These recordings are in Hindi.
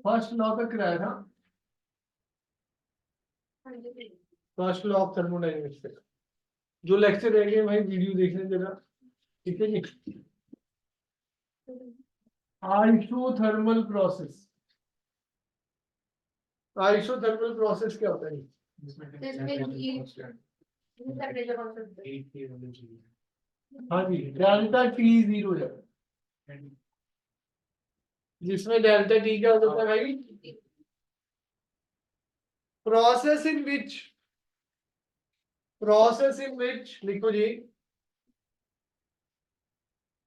फर्स्ट लॉ तक कराया था, फर्स्ट लॉ ऑफ थर्मोडायनेमिक्स। जो लेक्चर रहेंगे भाई वीडियो देखने देना, ठीक है जी। आइसोथर्मल प्रोसेस, आइसोथर्मल प्रोसेस क्या होता है? हाँ जी, डेल्टा टी जीरो है, जिसमें डेल्टा टी क्या होता है भाई? Process in which, process in which लिखो जी,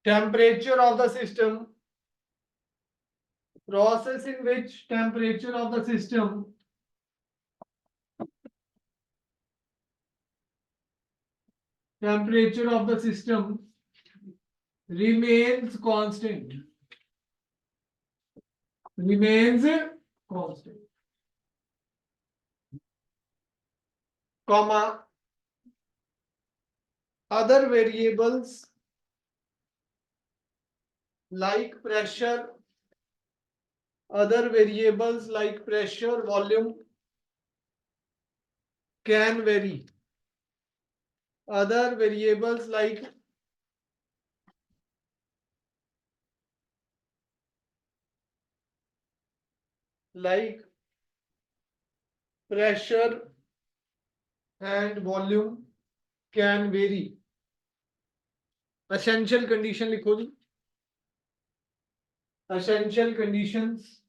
temperature of the system, process in which temperature of the system remains constant, remains constant, comma other variables like pressure, other variables like pressure, volume can vary, other variables like pressure and volume can vary. Essential condition लिखो जी, essential conditions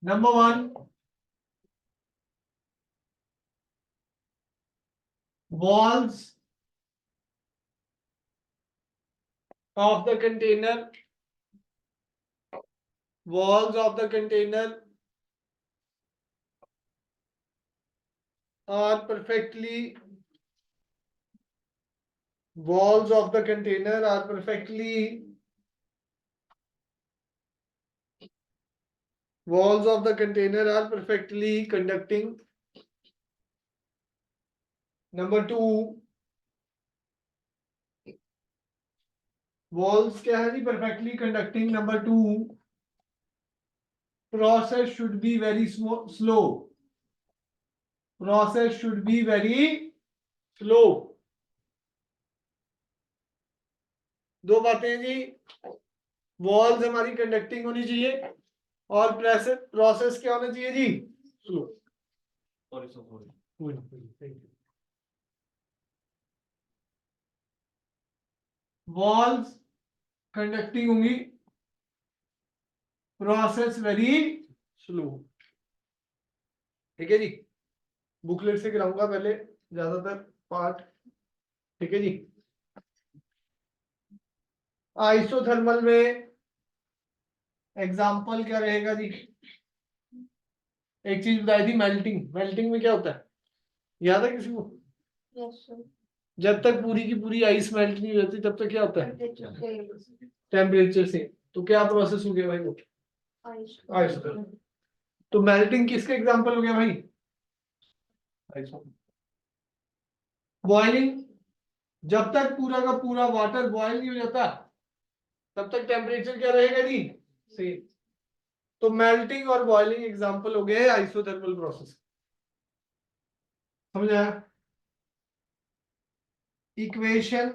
number 1, walls of the container, walls of the container are perfectly, walls of the container are perfectly, walls of the container are perfectly conducting. Number 2, walls क्या है जी? perfectly conducting. Number 2, process should be very slow, process should be very slow. दो बातें जी, वॉल्स हमारी कंडक्टिंग होनी चाहिए और प्रोसेस क्या होना चाहिए जी? स्लो। वॉल्स कंडक्टिंग होंगी, प्रोसेस वेरी स्लो, ठीक है जी। बुकलेट से कराऊंगा पहले ज्यादातर पार्ट, ठीक है जी। आइसोथर्मल में एग्जांपल क्या रहेगा जी? एक चीज बताई थी, मेल्टिंग। मेल्टिंग में क्या होता है, याद है किसी को? जब तक पूरी की पूरी आइस मेल्ट नहीं होती तब तक क्या होता है? टेम्परेचर से। तो क्या प्रोसेस हो गया भाई वो? आइसोथर्मल। तो मेल्टिंग किसके एग्जांपल हो गया भाई? बॉइलिंग, जब तक पूरा का पूरा वाटर बॉयल नहीं हो जाता तब तक टेम्परेचर क्या रहेगा जी? सेम। तो मेल्टिंग और बॉइलिंग एग्जांपल हो गए आइसोथर्मल प्रोसेस। समझ आया? इक्वेशन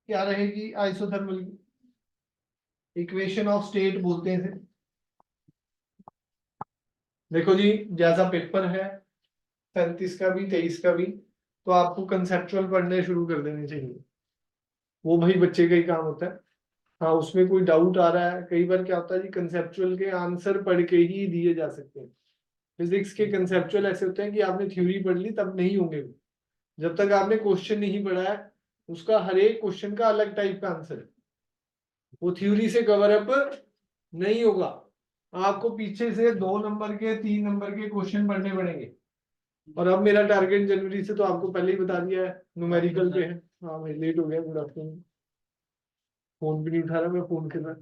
क्या रहेगी आइसोथर्मल की? इक्वेशन ऑफ स्टेट बोलते हैं इसे। देखो जी, जैसा पेपर है 37 का भी 23 का भी, तो आपको कंसेप्चुअल पढ़ने शुरू कर देने चाहिए, वो भाई बच्चे का ही काम होता है। हाँ, उसमें कोई डाउट आ रहा है, कई बार क्या होता है जी, कंसेप्चुअल के आंसर पढ़ के ही दिए जा सकते हैं। फिजिक्स के कंसेप्चुअल ऐसे होते हैं कि आपने थ्योरी पढ़ ली तब नहीं होंगे, जब तक आपने क्वेश्चन नहीं पढ़ा है उसका हर एक क्वेश्चन का अलग टाइप का आंसर है, वो थ्योरी से कवर अप नहीं होगा। आपको पीछे से 2 नंबर के 3 नंबर के क्वेश्चन पढ़ने पड़ेंगे। और अब मेरा टारगेट जनवरी से, तो आपको पहले ही बता दिया है, न्यूमेरिकल पे है। हाँ भाई लेट हो गया, गुड आफ्टरनून। फोन भी नहीं उठा रहा, मैं फोन कर रहा।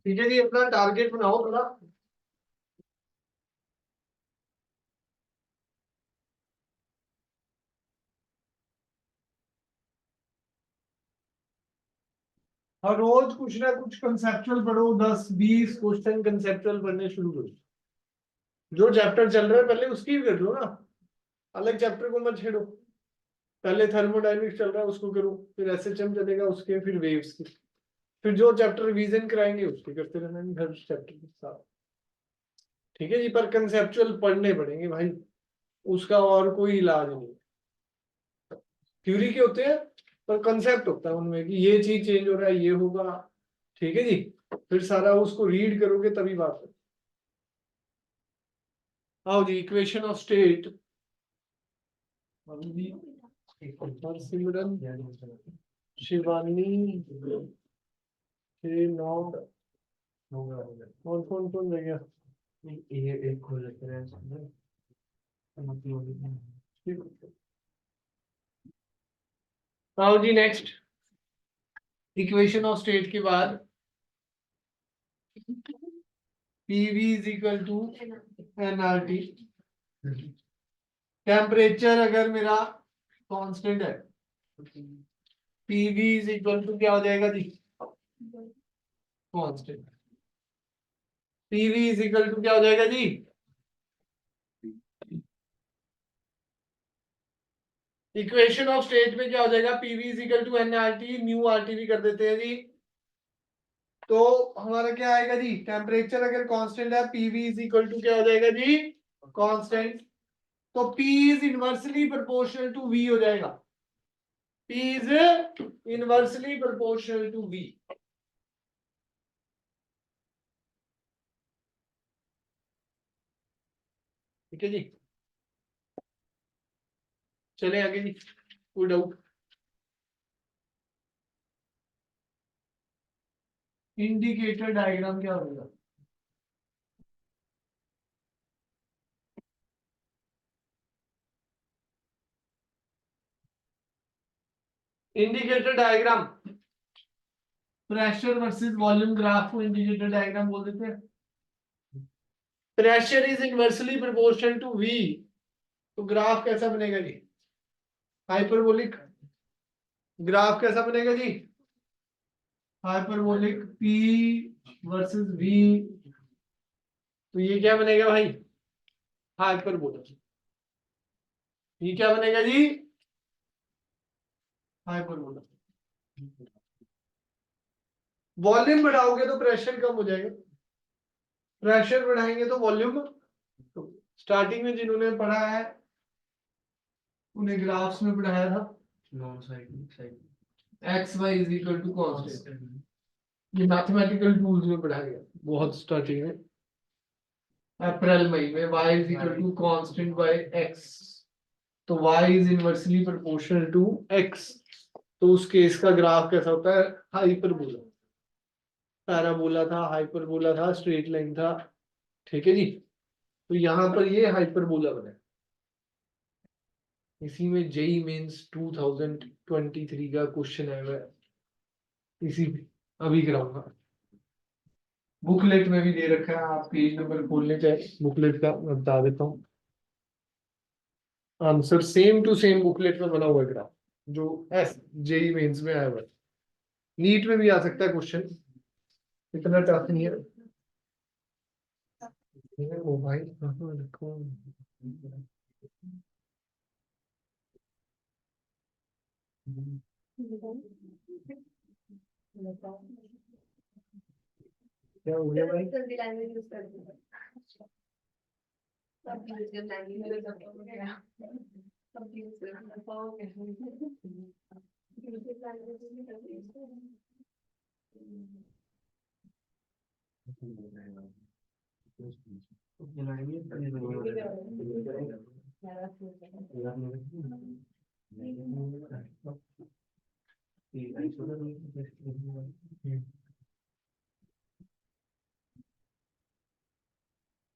ठीक है जी, अपना टारगेट बनाओ थोड़ा। हर रोज कुछ ना कुछ कंसेप्चुअल पढ़ो, 10-20 क्वेश्चन कंसेप्चुअल पढ़ने शुरू करो। जो चैप्टर चल रहा है पहले उसकी भी कर लो ना, अलग चैप्टर को मत छेड़ो। पहले थर्मोडायनेमिक्स चल रहा है उसको करो, फिर एसएचएम चलेगा उसके, फिर वेव्स की, फिर जो चैप्टर रिवीजन कराएंगे उसके करते रहना जी हर चैप्टर के साथ। ठीक है जी, पर कंसेप्चुअल पढ़ने पड़ेंगे भाई, उसका और कोई इलाज नहीं। थ्योरी के होते हैं पर कंसेप्ट होता है उनमें कि ये चीज चेंज हो रहा है, ये होगा। ठीक है जी, फिर सारा उसको रीड करोगे तभी बात है। आओ जी, इक्वेशन ऑफ स्टेट। सिमरन, शिवानी, कौन कौन कौन रह गया? ये एक खोल लेते हैं। आओ जी नेक्स्ट, इक्वेशन ऑफ स्टेट के बाद PV is equal to NRT. Temperature अगर मेरा कांस्टेंट है, पीवी इज इक्वल टू क्या हो जाएगा जी? Constant. PV is equal to क्या हो जाएगा जी? इक्वेशन ऑफ स्टेट में क्या हो जाएगा? PV is equal to NRT, nu RT भी कर देते हैं जी। तो हमारा क्या आएगा जी? टेम्परेचर अगर कांस्टेंट है, पीवी इज इक्वल टू क्या हो जाएगा जी? कांस्टेंट। तो P is inversely proportional to V हो जाएगा। P is inversely proportional to V। ठीक है जी, चले आगे जी, कोई डाउट? इंडिकेटर डायग्राम क्या होगा? Indicator diagram, pressure versus volume graph को इंडिकेटर डायग्राम बोल देते हैं। Pressure is inversely proportional to V, तो ग्राफ कैसा बनेगा जी? हाइपरबोलिक। ग्राफ कैसा बनेगा जी? हाइपरबोलिक P वर्सेस V, तो ये क्या बनेगा भाई? हाइपरबोलिक। ये क्या बनेगा जी? हाइपरबोलिक। वॉल्यूम बढ़ाओगे तो प्रेशर कम हो जाएगा, प्रेशर बढ़ाएंगे तो वॉल्यूम। तो स्टार्टिंग में जिन्होंने पढ़ा है उन्हें ग्राफ्स में पढ़ाया था, x y is equal to constant. ये मैथमेटिकल टूल्स में पढ़ाया गया बहुत स्टार्टिंग में, अप्रैल मई में। y is equal to constant by x, तो y is inversely proportional to x। तो उस केस का ग्राफ कैसा होता है? हाइपरबोला। पैराबोला था, हाइपरबोला था, स्ट्रेट लाइन था। ठीक है जी, तो यहां पर ये हाइपरबोला बना। इसी में जेई मेंस 2023 का क्वेश्चन आया हुआ है, इसी अभी कराऊंगा। बुकलेट में भी दे रखा है, आप पेज नंबर खोलने चाहे बुकलेट का मैं बता देता हूँ। Answer same to same booklet में बना हुआ है ग्राफ, जो एस जेई मेंस में आया हुआ है। नीट में भी आ सकता है क्वेश्चन, इतना टफ नहीं है। ओ भाई कहाँ रखो? क्या हो गया भाई?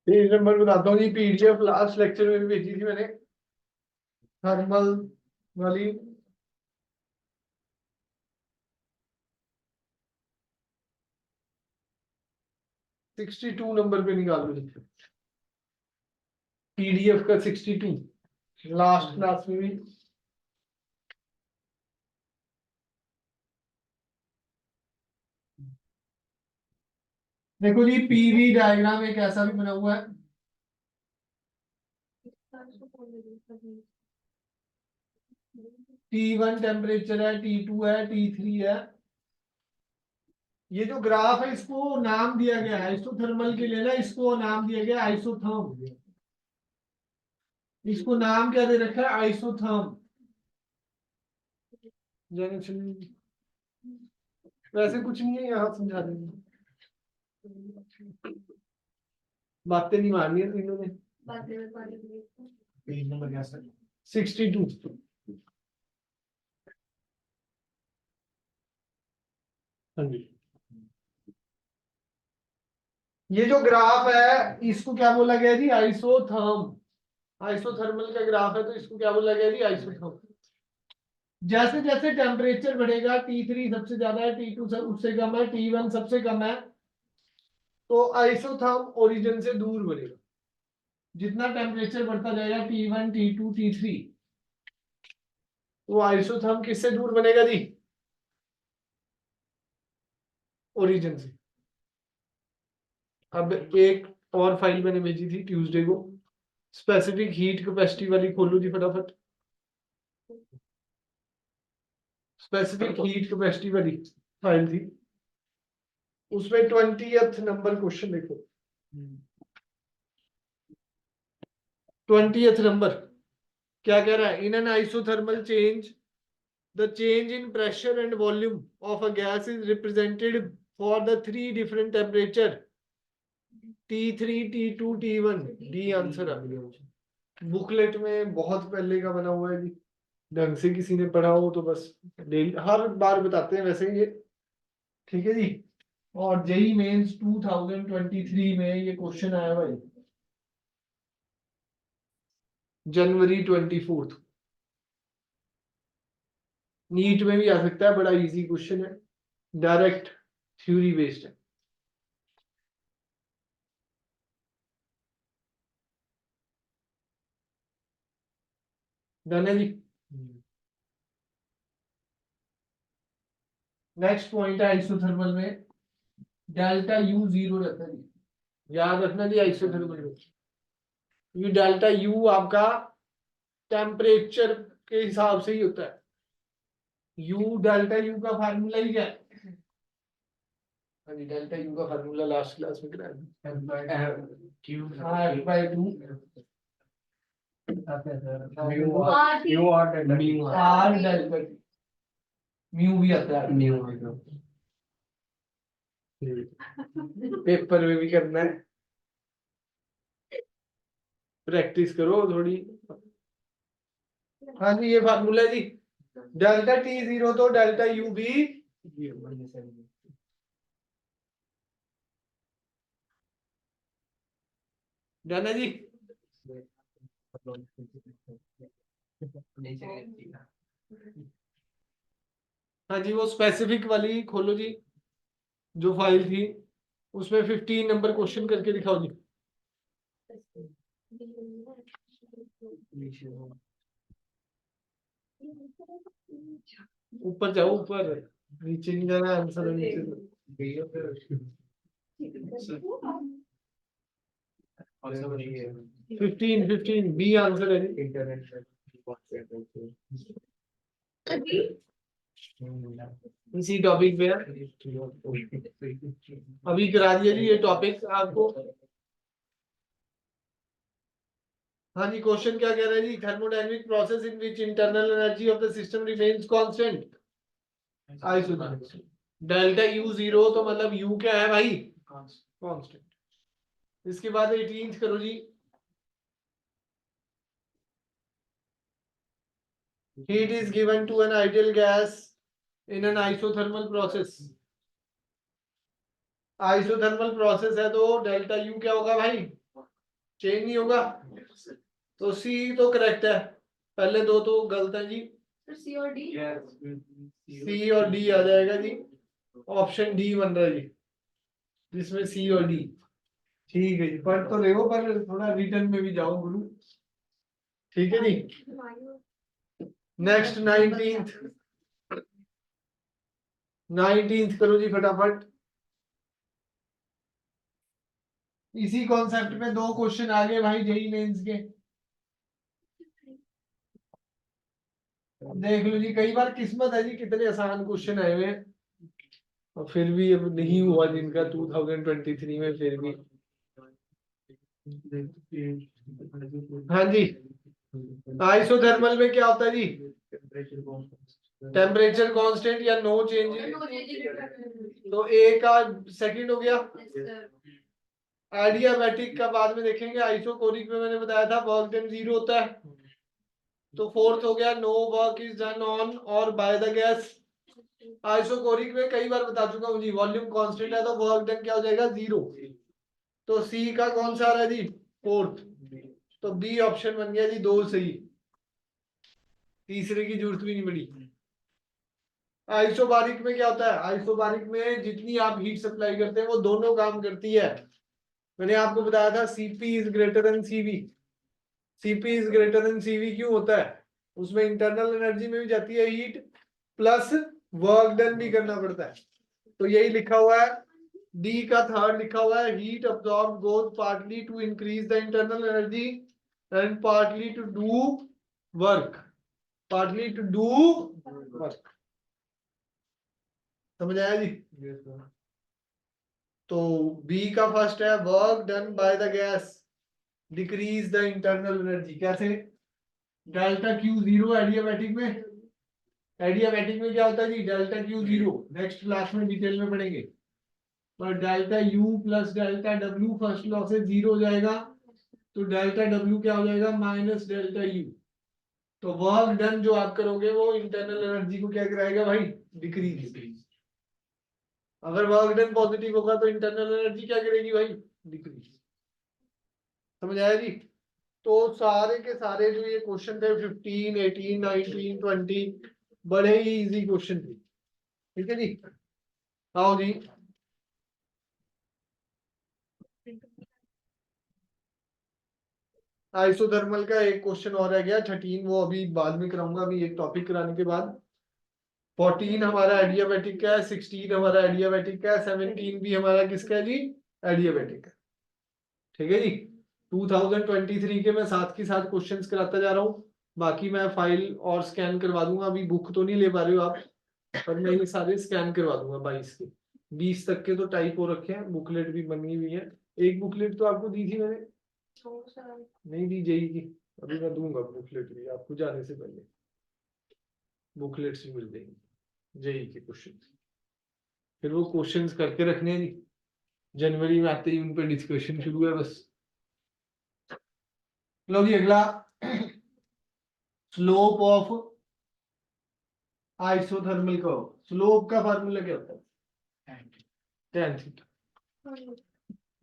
पेज नंबर बताता हूँ जी, पीडीएफ लास्ट लेक्चर में भी भेजी थी मैंने, थर्मल वाली। सिक्सटी टू नंबर पे निकालो जी, पीडीएफ का 62, लास्ट क्लास में भी। देखो जी, पीवी डायग्राम एक ऐसा भी बना हुआ है, T1 टेम्परेचर है, T2 है, T3 है। ये जो ग्राफ है इसको नाम दिया गया है आइसोथर्मल के लिए ना, इसको नाम दिया गया आइसोथर्म। इसको नाम क्या दे रखा है? आइसोथर्म। वैसे कुछ नहीं है, यहाँ समझा देंगे, बातें नहीं मारनी है तीनों ने। पेज नंबर क्या सर? 62। हाँ जी, ये जो ग्राफ है इसको क्या बोला गया जी? आइसोथर्म। आइसोथर्मल का ग्राफ है तो इसको क्या बोला गया जी? आइसोथर्म। जैसे जैसे टेम्परेचर बढ़ेगा, T3 सबसे ज्यादा है, T2 उससे कम है, T1 सबसे कम है, तो आइसोथर्म ओरिजिन से दूर बढ़ेगा। जितना टेम्परेचर बढ़ता जाएगा, T1 T2 T3, तो आइसोथर्म किससे दूर बनेगा जी? ओरिजिन से। अब एक और फाइल मैंने भेजी थी ट्यूसडे को, स्पेसिफिक हीट कैपेसिटी वाली, खोलो जी फटाफट। स्पेसिफिक हीट कैपेसिटी वाली फाइल थी, उसमें 20th नंबर क्वेश्चन देखो। 20th नंबर क्या कह रहा है? In an isothermal change the change in pressure and volume of a gas is represented for the 3 different temperature T3 T2 T1। The answer आ गया। बुकलेट में बहुत पहले का बना हुआ है जी, ढंग से किसी ने पढ़ा हो तो बस डेली हर बार बताते हैं वैसे ही ये, ठीक है जी। और जेई मेंस 2023 में ये क्वेश्चन आया भाई, जनवरी 24। नीट में भी आ सकता है, बड़ा इजी क्वेश्चन है, डायरेक्ट थ्योरी बेस्ड है। डन है जी। नेक्स्ट पॉइंट है आइसोथर्मल में डेल्टा यू जीरो रहता है जी, याद रखना जी। आइसोथर्मल में ये डेल्टा यू आपका टेम्परेचर के हिसाब से ही होता है। यू डेल्टा यू का फार्मूला ही क्या है? हाँ जी, डेल्टा यू का फार्मूला लास्ट क्लास में कराया, F/2 mu R delta T. Mu भी आता है, म्यू पेपर में भी करना है, प्रैक्टिस करो थोड़ी। हाँ जी, ये फार्मूला है जी, डेल्टा टी जीरो तो डेल्टा यू भी डन है जी। हाँ जी, वो स्पेसिफिक वाली खोलो जी, जो फाइल थी उसमें 15 नंबर क्वेश्चन करके दिखाओ जी। ऊपर जाओ, ऊपर, नीचे नहीं जाना, आंसर नीचे। 15 बी आंसर है जी। इसी टॉपिक पे अभी करा दिया जी ये टॉपिक आपको। हाँ जी, क्वेश्चन क्या कह रहा है जी? Thermodynamic process in which internal energy of the system remains constant. Isothermal delta U zero, तो मतलब यू क्या है भाई? कांस्टेंट। इसके बाद 18th करो जी। Heat is given to an ideal gas in an isothermal process। Isothermal process है तो डेल्टा यू क्या होगा भाई, चेंज नहीं होगा। तो सी तो करेक्ट है, पहले दो तो गलत है जी। सी और डी, सी और डी आ जाएगा जी। ऑप्शन डी बन रहा है जी, जिसमें सी और डी। ठीक है जी, पढ़ तो रहे हो पर थोड़ा रिटर्न में भी जाओ गुरु। ठीक है जी। नेक्स्ट 19th करो जी फटाफट। इसी कॉन्सेप्ट में दो क्वेश्चन आगे भाई जेई मेंस के। देख लो जी, कई बार किस्मत है जी, कितने आसान क्वेश्चन आए हुए हैं और फिर भी अब नहीं हुआ जिनका 2023 में, फिर भी। हाँ जी, आइसोथर्मल में क्या होता है जी, टेम्परेचर कांस्टेंट या नो चेंज। तो ए का सेकंड हो गया। एडियाबैटिक का बाद में देखेंगे। आइसोकोरिक में मैंने बताया था वर्क डन 0 होता है। तो फोर्थ हो गया no work is done on or by the gas. Isochoric में कई बार बता चुका हूँ जी, वॉल्यूम कांस्टेंट है तो वर्क डन क्या हो जाएगा, 0। तो सी का कौन सा आ रहा है जी, फोर्थ। तो बी ऑप्शन बन गया जी, दो सही, तीसरे की जरूरत भी नहीं पड़ी। आइसोबारिक में क्या होता है, आइसोबारिक में जितनी आप हीट सप्लाई करते हैं वो दोनों काम करती है। मैंने आपको बताया था CP is greater than CV. CP is greater than CV क्यों होता है, उसमें इंटरनल एनर्जी में भी जाती है हीट, प्लस वर्क डन भी करना पड़ता है। तो यही लिखा हुआ है, डी का थर्ड लिखा हुआ है, heat absorb goes partly to increase the internal energy and partly to do work, partly to do work. समझ आया जी। तो बी का फर्स्ट है, work done by the gas decrease the internal energy. कैसे, डेल्टा क्यू 0 एडियाबैटिक में। एडियाबैटिक में क्या होता है जी, डेल्टा क्यू 0, नेक्स्ट क्लास में डिटेल में पढ़ेंगे। पर delta U plus delta W first law से 0 हो जाएगा, तो डेल्टा डब्ल्यू क्या हो जाएगा, माइनस डेल्टा यू। तो वर्क डन जो आप करोगे वो इंटरनल एनर्जी को क्या कराएगा भाई, डिक्रीज। अगर वर्क डन पॉजिटिव होगा तो इंटरनल एनर्जी क्या करेगी भाई, डिक्रीज। समझ आया जी। तो सारे के सारे जो ये क्वेश्चन थे 15, 18, 19, 20 बड़े ही इजी क्वेश्चन थे। ठीक है जी। आओ जी, आइसोथर्मल का एक क्वेश्चन और रह गया 13, वो अभी बाद में कराऊंगा, अभी एक टॉपिक कराने के बाद। 14 हमारा एडियाबैटिक का है, 16 हमारा एडियाबैटिक का है, 17 भी हमारा किसका है जी, एडियाबैटिक है। ठीक है जी। 2023 के मैं साथ के साथ क्वेश्चंस कराता जा रहा हूँ। बाकी मैं फाइल और स्कैन करवा दूंगा, अभी बुक तो नहीं ले पा रहे हो आप, पर मैं ये सारे स्कैन करवा दूंगा 22 के। 20 तक के तो टाइप हो रखे हैं, बुकलेट भी बनी हुई है। एक बुकलेट तो आपको दी थी मैंने, नहीं दी जेई की। अभी मैं दूंगा बुकलेट भी आपको, जाने से पहले बुकलेट्स भी मिल जाएंगे जेई के क्वेश्चन। फिर वो क्वेश्चंस करके रखने हैं जी, जनवरी में आते ही उन पर डिस्कशन शुरू है बस। लो जी अगला, slope of isothermal curve. Slope का फार्मूला क्या होता है, tan theta.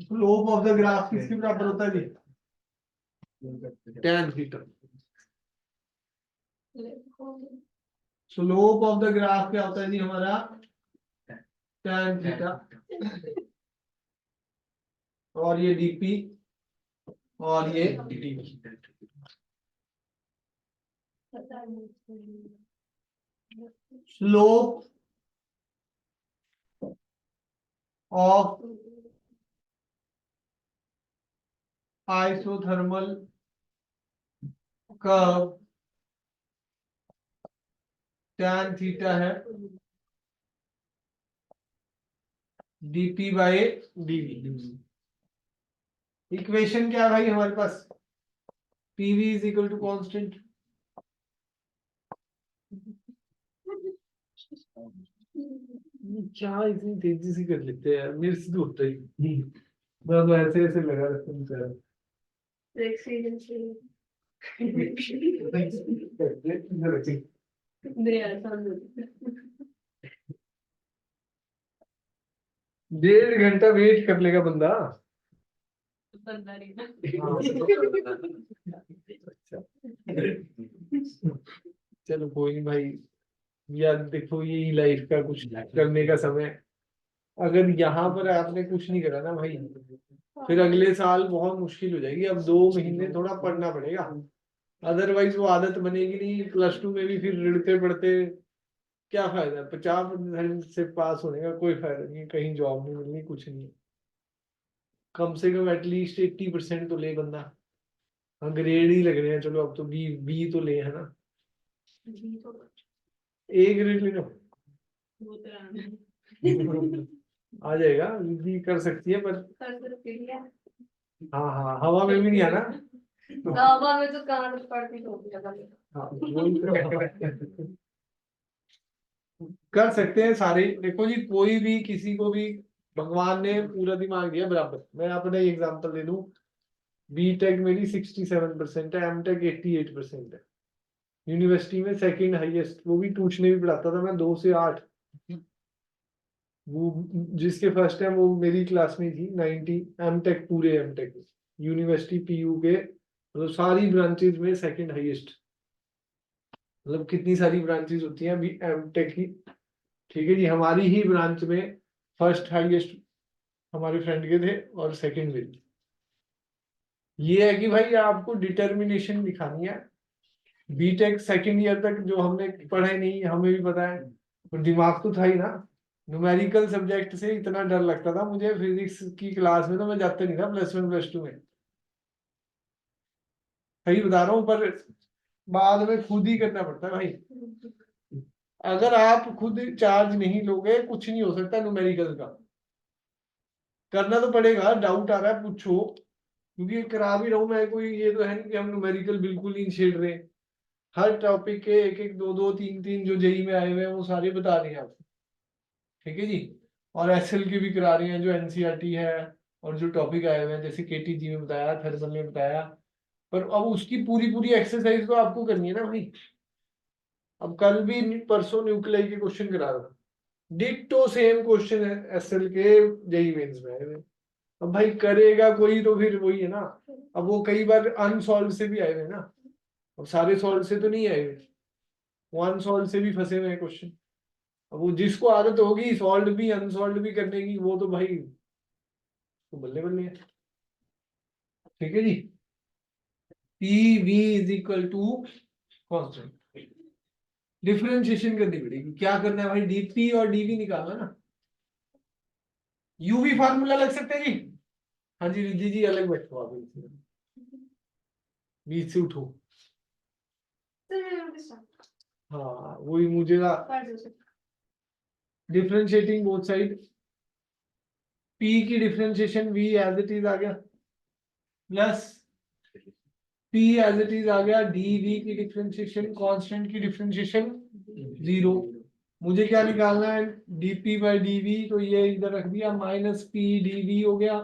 Slope of the graph किसके बराबर होता है जी, tan theta. Slope of the graph क्या होता है जी हमारा, tan थीटा। और ये डीपी और ये dT. Slope of isothermal curve tan theta है, डीपी बाय डीवी। इक्वेशन क्या है भाई हमारे पास, PV is equal to constant, क्या इतनी तेजी से कर लेते हैं यार, मेरे से तो होता ही नहीं। मैं तो ऐसे ऐसे लगा रहता हूँ यार। डेढ़ घंटा वेट कर लेगा बंदा। चलो कोई नहीं भाई, यार देखो यही लाइफ का कुछ करने का समय है। अगर यहाँ पर आपने कुछ नहीं करा ना भाई, फिर अगले साल बहुत मुश्किल हो जाएगी। अब 2 महीने थोड़ा पढ़ना पड़ेगा, अदरवाइज वो आदत बनेगी नहीं। प्लस 2 में भी फिर रिड़ते पड़ते क्या फायदा, 50% से पास होने का कोई फायदा नहीं है, कहीं जॉब नहीं मिलनी, कुछ नहीं। कम से कम एटलीस्ट 80% तो ले बंदा। हाँ ग्रेड ही लग रहे हैं, चलो अब तो बी बी तो ले, है ना। ए ग्रेड ले लो। आ जाएगा, बी कर सकती है पर। हाँ हाँ, हवा में भी नहीं आना। हवा में तो कान पड़ती होगी। हाँ वही तो। कर सकते हैं सारे। देखो जी, कोई भी किसी को भी भगवान ने पूरा दिमाग दिया बराबर। मैं अपना एग्जांपल दे दूं, बी टेक मेरी 67% है, एम टेक 88% है। यूनिवर्सिटी में सेकंड हाईएस्ट, वो भी ट्यूशन भी पढ़ाता था मैं 2 से 8। वो जिसके फर्स्ट टाइम वो मेरी क्लास में थी 90। एम टेक, पूरे एम टेक यूनिवर्सिटी पीयू के मतलब सारी ब्रांचेज में सेकंड हाईएस्ट। मतलब कितनी सारी ब्रांचेज होती हैं अभी एम टेक की। ठीक है जी, हमारी ही ब्रांच में फर्स्ट हाईएस्ट हमारे फ्रेंड के थे और सेकंड में। ये है कि भाई आपको डिटर्मिनेशन दिखानी है। बीटेक सेकंड ईयर तक जो हमने पढ़ा नहीं, हमें भी पता है, पर दिमाग तो था ही ना। न्यूमेरिकल सब्जेक्ट से इतना डर लगता था मुझे, फिजिक्स की क्लास में तो मैं जाता नहीं था +1 +2 में। सही बता रहा हूँ, पर बाद में खुद ही करना पड़ता है भाई। अगर आप खुद चार्ज नहीं लोगे कुछ नहीं हो सकता न्यूमेरिकल का। करना तो पड़ेगा, डाउट आ रहा है पूछो, क्योंकि करा भी रहा हूं मैं। कोई ये तो है नहीं कि हम न्यूमेरिकल बिल्कुल नहीं छेड़ रहे। हर टॉपिक के एक एक दो दो तीन तीन जो जेई में आए हुए हैं वो सारे बता रहे हैं आपको। ठीक है जी। और एसएल की भी करा रही हैं जो एनसीईआरटी है, और जो टॉपिक आए हुए हैं जैसे केटीजी में बताया, थर्मल में बताया। पर अब उसकी पूरी पूरी एक्सरसाइज तो आपको करनी है ना भाई। अब कल भी परसों न्यूक्लियाई के क्वेश्चन करा रहा था, डिट्टो सेम क्वेश्चन है एसएल के जेई मेंस में आए हुए। अब भाई करेगा कोई तो फिर वही है ना। अब वो कई बार अनसॉल्व से भी आए हुए हैं ना, अब सारे सॉल्व से तो नहीं आए हुए, वो अनसॉल्व से भी फंसे हुए हैं क्वेश्चन। अब वो जिसको आदत होगी सॉल्व भी अनसॉल्व भी करने की, वो तो भाई तो बल्ले बल्ले है। ठीक है जी। P V is equal to constant. Differentiation करनी पड़ेगी, क्या करना है भाई, डीपी और डीवी निकालना ना। यूवी फार्मूला लग सकते हैं जी। हाँ जी रिद्धि जी, अलग बैठो आप, बीच से उठो। हाँ वही मुझे ना, डिफरेंशिएटिंग बोथ साइड। पी की differentiation V as it is आ गया, plus P as it is आ गया, डी वी की डिफरेंशिएशन, कांस्टेंट की डिफरेंशिएशन 0। मुझे क्या निकालना है, डीपी बाई डीवी, तो ये इधर रख दिया, माइनस पी डीवी हो गया।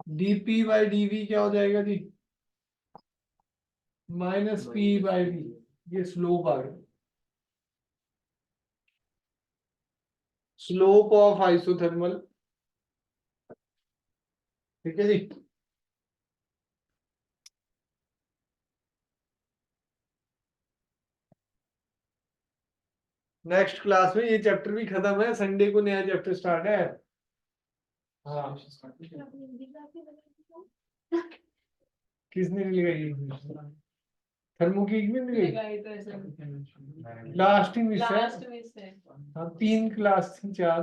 डीपी बाई डीवी क्या हो जाएगा जी, माइनस पी बाई वी। ये स्लोप आ गया, स्लोप ऑफ आइसोथर्मल। ठीक है जी। नेक्स्ट क्लास में ये चैप्टर भी खत्म है, संडे को नया चैप्टर स्टार्ट है। हाँ किसने नहीं लगाई, थर्मो की भी नहीं लगाई, लास्ट ही मिस है। हाँ 3 क्लास थी, 4।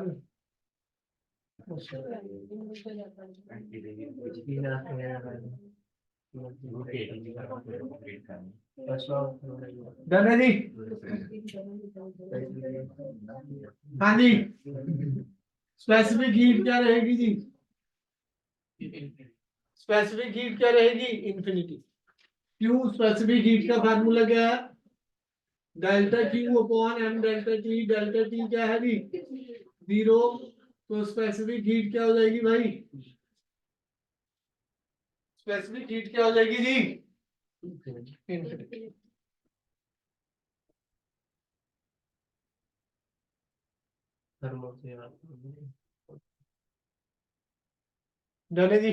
डन है जी। हाँ जी, स्पेसिफिक हीट क्या रहेगी जी, स्पेसिफिक हीट क्या रहेगी, इन्फिनिटी। क्यों, स्पेसिफिक हीट का फार्मूला क्या है, delta Q upon M delta T क्या है जी? 0। तो स्पेसिफिक हीट क्या हो जाएगी भाई? स्पेसिफिक हीट क्या हो जाएगी जी? इन्फिनिटी। जाने जी।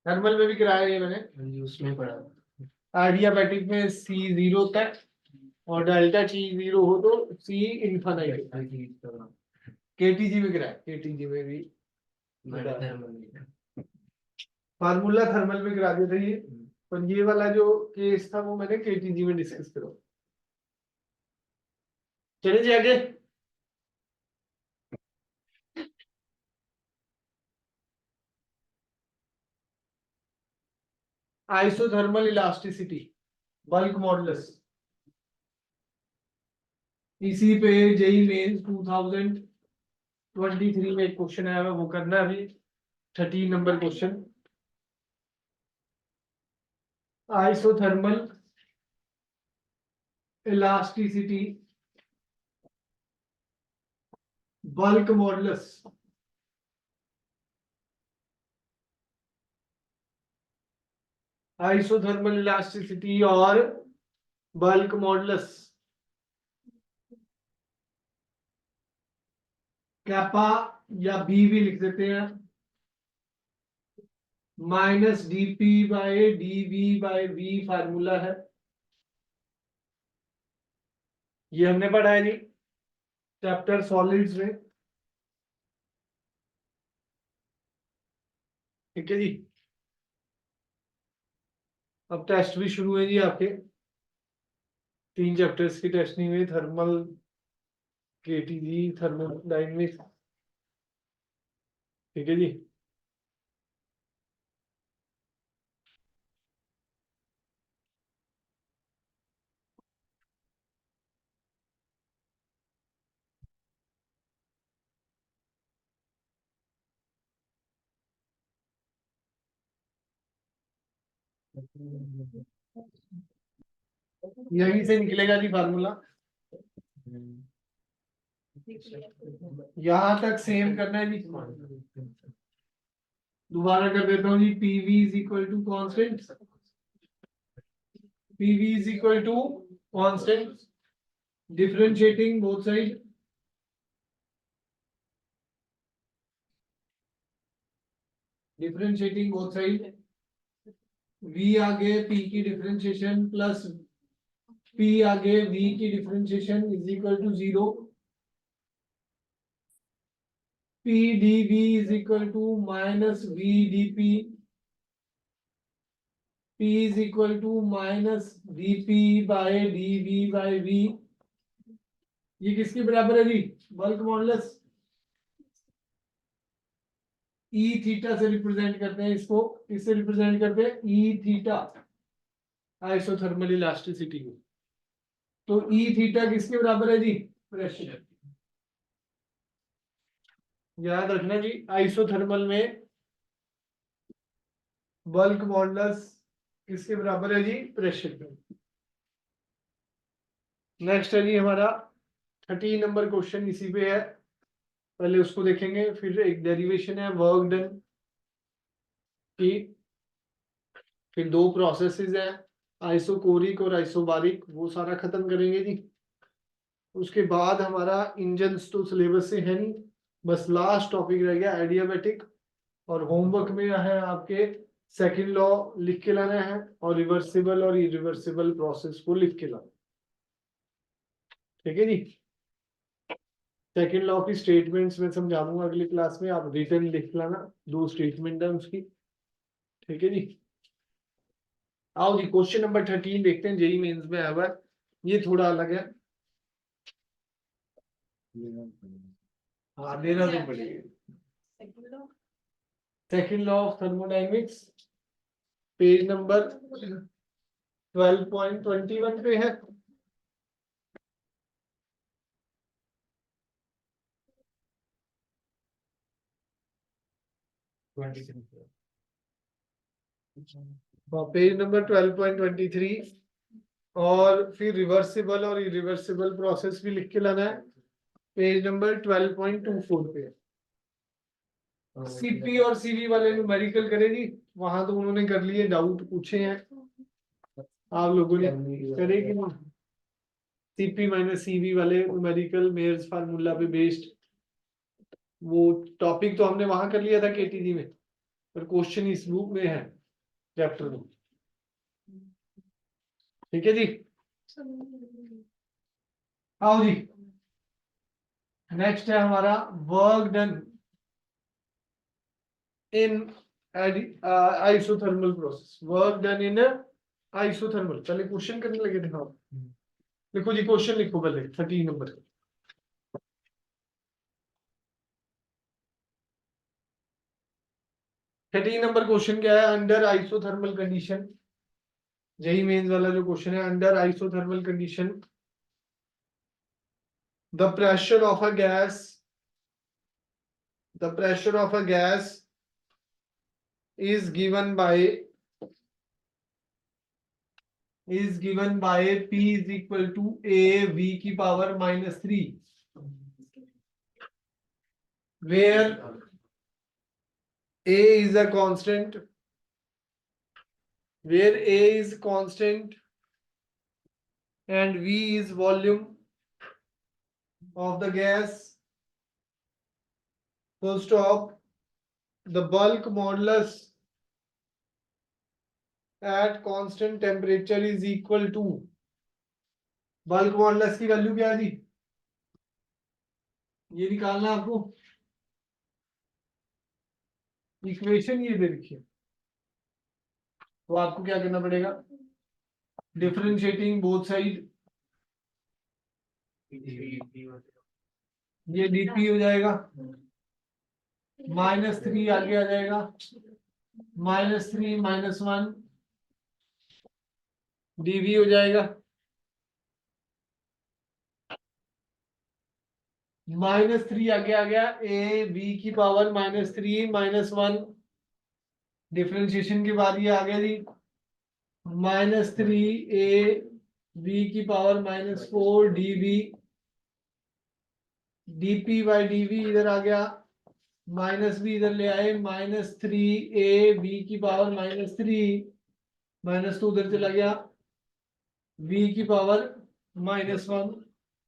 थर्मल में भी कराया ये मैंने, उसमें पढ़ा। आइडियाबैटिक में सी 0 होता है और डेल्टा टी 0 हो तो सी इनफाइनाइट। केटीजी में कराया, केटीजी में भी फार्मूला थर्मल में करा दिया था ये, पर ये वाला जो केस था वो मैंने केटीजी में डिस्कस करा। चलिए जी आगे। Isothermal elasticity, bulk modulus. इसी पे जेई मेंस 2023 में एक क्वेश्चन आया हुआ, वो करना है अभी। 13 number question, isothermal elasticity bulk modulus. Isothermal elasticity और बल्क मॉडुलस, कैपा या बी भी लिख देते हैं, minus dP by dV by V formula है। ये हमने पढ़ा है जी चैप्टर सॉलिड्स में। ठीक है जी। अब टेस्ट भी शुरू है जी आपके, 3 चैप्टर्स की टेस्ट नहीं हुई, थर्मल, केटीजी, थर्मोडायनेमिक्स। ठीक है जी। यहीं से निकलेगा जी फार्मूला, यहां तक सेम करना है जी। दोबारा कर देता हूँ जी, PV is equal to constant, PV is equal to constant, differentiating both side, differentiating both side, V आगे पी की डिफरेंशिएशन प्लस पी आगे वी की differentiation is equal to 0, P d V is equal to minus V d P, P is equal to minus dP bye dV bye V। ये किसके बराबर है जी? बल्क मॉडुलस E थीटा से रिप्रेजेंट करते हैं इसको, किससे रिप्रेजेंट करते हैं? E थीटा, आइसोथर्मल इलास्टिसिटी को। तो E थीटा किसके बराबर है जी? प्रेशर। याद रखना जी, आइसोथर्मल में बल्क मॉडुलस किसके बराबर है जी? प्रेशर के। नेक्स्ट है जी हमारा 13 नंबर क्वेश्चन, इसी पे है, पहले उसको देखेंगे, फिर एक डेरिवेशन है वर्क डन की, फिर 2 प्रोसेसेस हैं, आइसोकोरिक और आइसोबारिक, वो सारा खत्म करेंगे जी। उसके बाद हमारा इंजन्स तो सिलेबस से है नहीं, बस लास्ट टॉपिक रह गया एडियाबैटिक, और होमवर्क में है आपके सेकंड लॉ लिख के लाना है और रिवर्सिबल और इरिवर्सिबल प्रोसेस को लिख के लाना। ठीक है जी। सेकंड लॉ की स्टेटमेंट्स में समझा दूंगा अगली क्लास में, आप रिटर्न लिख लाना, 2 स्टेटमेंट है उसकी। ठीक है जी। आओ जी क्वेश्चन नंबर 13 देखते हैं, जेई मेंस में आया हुआ है, ये थोड़ा अलग है। हाँ देना तो पड़ेगा। Second law of thermodynamics, page number 12.21 पे है। पेज नंबर 12.23 और फिर रिवर्सिबल और इरिवर्सिबल प्रोसेस भी लिख के लाना है पेज नंबर 12.24 पे। सीपी और सीवी वाले न्यूमेरिकल करेगी, वहां तो उन्होंने कर लिए, डाउट पूछे हैं आप लोगों ने, करेगी ना। सीपी माइनस सीवी वाले न्यूमेरिकल मेयर्स फार्मूला पे बेस्ड, वो टॉपिक तो हमने वहां कर लिया था केटीजी में, पर क्वेश्चन इस बुक में है चैप्टर में। ठीक है जी, आओ जी। नेक्स्ट है हमारा work done in isothermal process. Work done in isothermal, पहले क्वेश्चन करने लगे थे आप। लिखो जी, क्वेश्चन लिखो पहले 13 नंबर। 13 नंबर क्वेश्चन क्या है? अंडर आइसोथर्मल कंडीशन, यही मेंस वाला जो क्वेश्चन है। Under isothermal condition the pressure of a gas, the pressure of a gas is given by P is equal to a v की power -3, where a is a constant, where a is constant and v is volume of the gas. Full stop. The bulk modulus at constant temperature is equal to, bulk modulus की वैल्यू क्या है जी? ये निकालना है आपको। इक्वेशन ये दे रखी है, तो आपको क्या करना पड़ेगा? डिफरेंशिएटिंग बोथ साइड, ये dp हो जाएगा, -3 आगे आ जाएगा, -3 -1 dv हो जाएगा, -3 आगे आ गया, a b की पावर -3 -1, डिफरेंशिएशन के बाद ये आ गया जी -3 a b की power -4 dv, dp by dv इधर आ गया, माइनस भी इधर ले आए, -3 a b की पावर -3, माइनस तो उधर चला गया, v की पावर -1,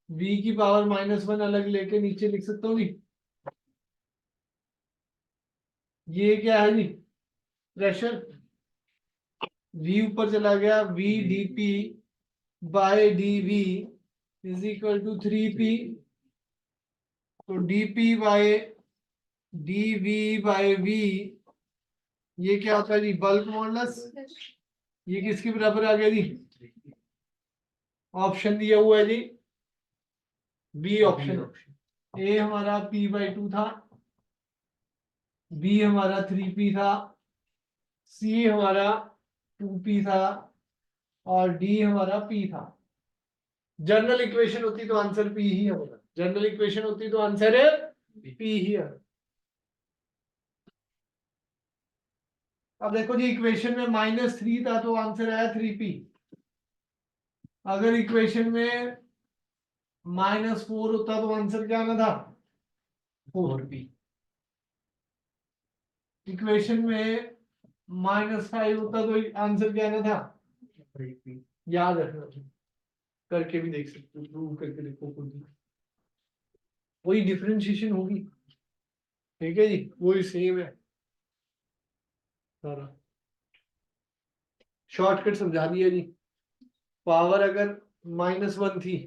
v की पावर -1 अलग लेके नीचे लिख सकता हूँ जी। ये क्या है जी? प्रेशर। v ऊपर चला गया, v dp bye dv is equal to 3p, तो dp bye dv bye v, ये क्या होता है जी? Bulk modulus. ये किसके बराबर आ गया जी? ऑप्शन दिया हुआ है जी, बी ऑप्शन। ए हमारा p/2 था, बी हमारा 3p था, सी हमारा 2p था, और डी हमारा p था। जनरल इक्वेशन होती तो आंसर p ही होगा, जनरल इक्वेशन होती तो आंसर है p ही है। अब देखो जी, इक्वेशन में -3 था तो आंसर आया 3p। अगर इक्वेशन में -4 होता तो आंसर क्या आना था? 4p। इक्वेशन में -5 होता तो आंसर क्या आना था? 3p। याद रखना, करके भी देख सकते हो, प्रूव करके देखो खुद ही, वही डिफरेंशिएशन होगी। ठीक है जी, वही सेम है सारा। शॉर्टकट समझा दिया जी। पावर अगर -1 थी,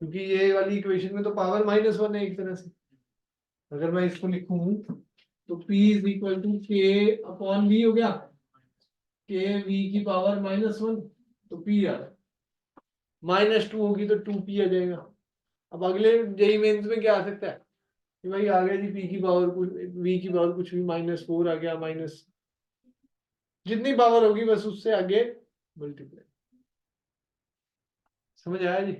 क्योंकि ये वाली इक्वेशन में तो पावर -1 है एक तरह से, अगर मैं इसको लिखूं तो P इज इक्वल टू के अपॉन V हो गया, के V की पावर -1, तो P आ रहा, -2 होगी तो 2p आ जाएगा। अब अगले जेई मेंस में क्या आ सकता है कि भाई आ गया जी P की पावर कुछ, V की पावर कुछ भी, -4 आ गया, माइनस जितनी पावर होगी बस उससे आगे मल्टीप्लाई। समझ आया जी?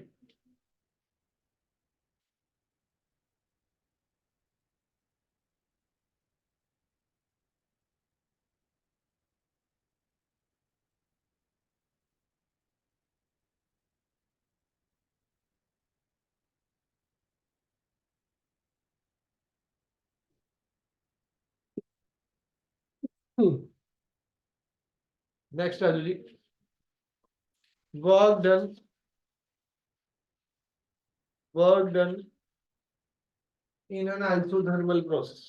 नेक्स्ट आ जाओ जी। Work done, work done in an isothermal process.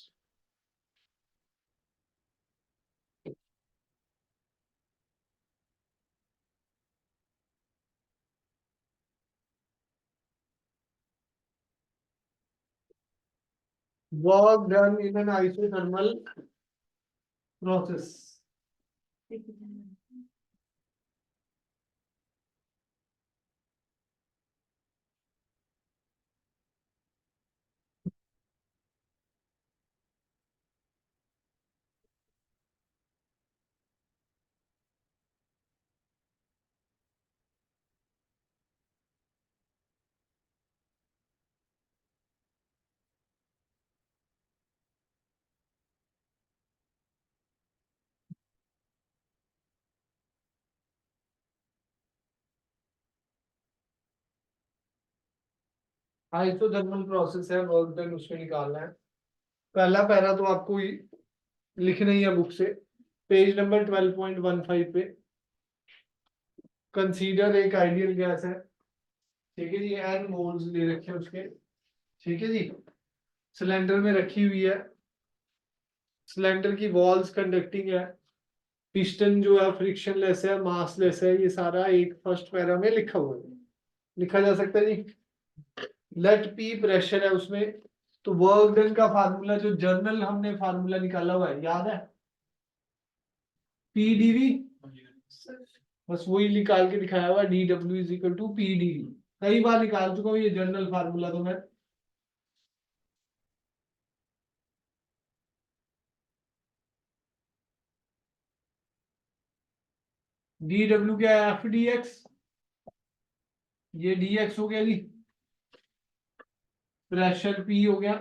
Work done in an isothermal process. Isothermal process है, वर्क डन उसमें निकालना है। पहला पैरा तो आपको लिखना ही है बुक से, पेज नंबर 12.15 पे। कंसीडर एक आइडियल गैस है, ठीक है जी, एन मोल्स ले रखे हैं उसके, ठीक है जी, सिलेंडर में रखी हुई है। सिलेंडर की वॉल्स कंडक्टिंग है, पिस्टन जो है फ्रिक्शन लेस है, मास लेस है। ये सारा एक फर्स्ट पैरा में लिखा हुआ है, लिखा जा सकता है जी। लेट पी प्रेशर है उसमें। तो वर्क डन का फार्मूला जो जर्नल हमने फार्मूला निकाला हुआ है, याद है, पी डीवी, बस वही निकाल के दिखाया हुआ, d W is equal to P dV. कई बार निकाल चुका हूँ ये जर्नल फार्मूला तो मैं। डी डब्ल्यू क्या है, एफ डी एक्स, ये डी एक्स हो गया जी, प्रेशर पी हो गया,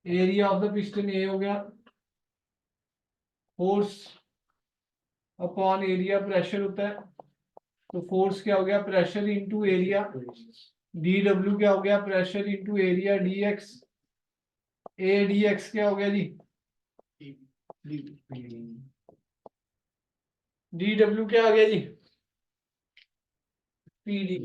area of the piston A हो गया, फोर्स अपॉन एरिया प्रेशर होता है, तो फोर्स क्या हो गया, pressure into area. D W क्या हो गया, pressure into area D x. A D x क्या हो गया जी, डी डब्ल्यू क्या आ गया जी, पी डी।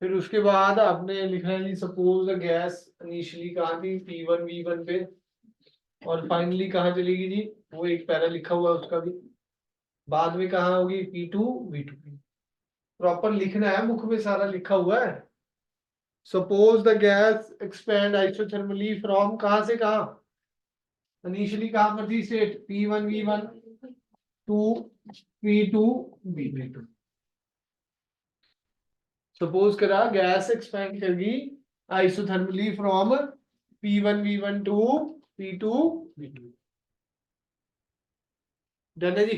फिर उसके बाद आपने लिखना है जी, सपोज द गैस इनिशियली कहाँ थी, P1 V1 पे, और फाइनली कहाँ चलेगी जी, वो एक पैरा लिखा हुआ है उसका भी, बाद में कहाँ होगी, P2 V2 पे। प्रॉपर लिखना है, बुक में सारा लिखा हुआ है। Suppose the gas expand isothermally from, कहाँ से कहाँ, इनिशियली कहाँ पर थी state, P1 V1 to P2 V2। Suppose करा गैस एक्सपैंड करगी isothermally from P1 V1 to P2 V2। Done है जी।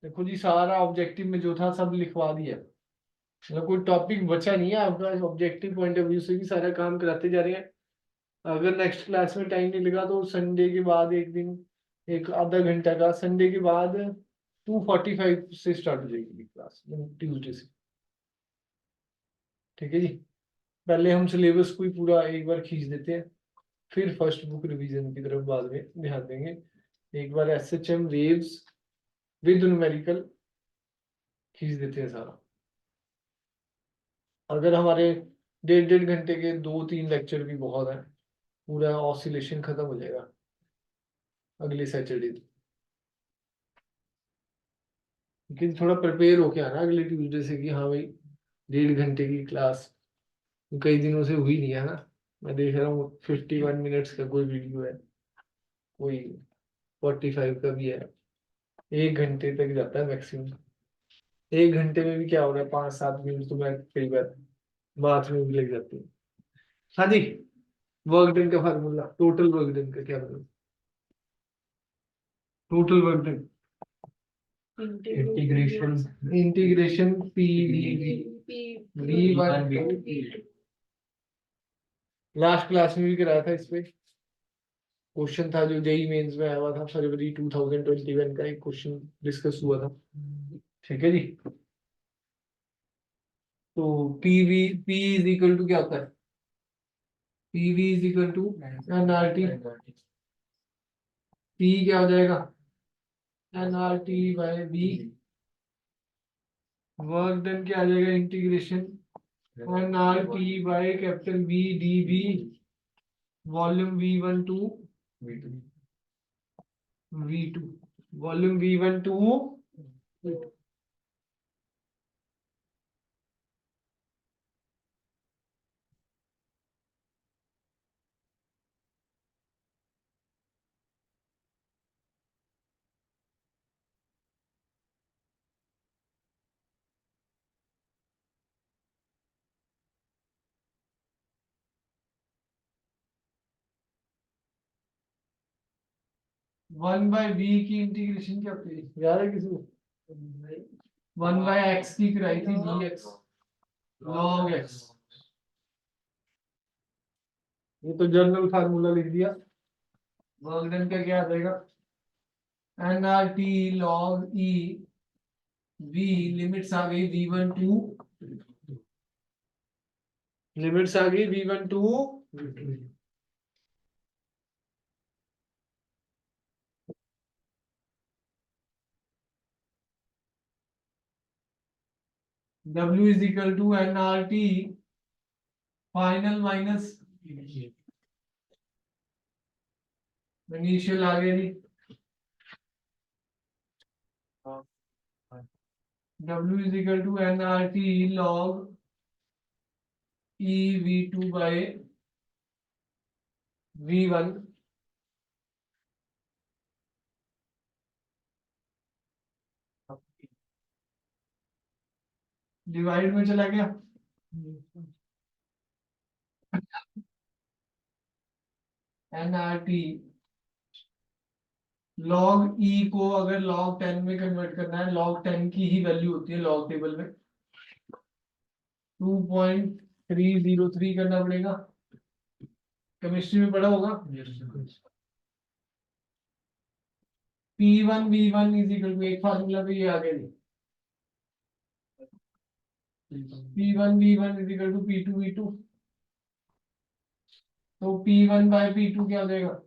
देखो जी, सारा ऑब्जेक्टिव में जो था सब लिखवा दिया, मतलब कोई टॉपिक बचा नहीं है आपका। ऑब्जेक्टिव पॉइंट ऑफ व्यू से भी सारा काम कराते जा रहे हैं। अगर नेक्स्ट क्लास में टाइम नहीं लगा तो संडे के बाद एक दिन, एक आधा घंटा का, संडे के बाद 2:45 से स्टार्ट हो जाएगी क्लास, ट्यूसडे से, ठीक है जी। पहले हम सिलेबस को ही पूरा एक बार खींच देते हैं, फिर फर्स्ट बुक रिवीजन की तरफ बाद में ध्यान देंगे। एक बार एसएचएम वेव्स विद न्यूमेरिकल खींच देते हैं सारा। अगर हमारे 1.5 घंटे के 2-3 लेक्चर भी बहुत है, पूरा ऑसिलेशन खत्म हो जाएगा अगले सैटरडे। लेकिन थोड़ा प्रिपेयर होके आना अगले ट्यूसडे से कि हाँ भाई 1.5 घंटे की क्लास कई दिनों से हुई नहीं है ना। मैं देख रहा हूँ 51 मिनट्स का कोई वीडियो है, कोई 45 का भी है, 1 घंटे तक जाता है मैक्सिमम। 1 घंटे में भी क्या हो रहा है, 5-7 मिनट तो मैं कई बार बात में भी लग जाती है। हाँ जी, वर्क डन का फार्मूला, टोटल वर्क डन का क्या मतलब, total work done integration P V one last class में भी कराया था। इस पे क्वेश्चन था जो जेई मेंस में आया हुआ था, फरवरी 2021 का एक क्वेश्चन डिस्कस हुआ था। ठीक है जी। तो पी इज इक्वल टू क्या होता है, P V is equal to N R T. P क्या हो जाएगा, N R T by V. Work done क्या आ जाएगा, integration N R T by capital V D V, volume V one to V two, volume V one two. 1/v की इंटीग्रेशन क्या होती है, याद है किसी को? 1/x की कराई थी, वी एक्स लॉग एक्स। ये तो जनरल फार्मूला लिख दिया। वर्क डन का क्या आ जाएगा, N R T log e V, limits आ गई v1 टू, लिमिट्स आ गई v1 to w is equal to N R T final minus initial आ गया जी। w is equal to N R T log e V two by V one. Divide में चला गया, n R T log e को अगर लॉग 10 में कन्वर्ट करना है, लॉग 10 की ही वैल्यू होती है लॉग टेबल में, 2.303 करना पड़ेगा। केमिस्ट्री में पढ़ा होगा। P1 V1 is equal to, एक फार्मूला पे ये आ गया जी, P1 V1 is equal to P2 V2। तो P1 बाय P2 क्या हो जाएगा,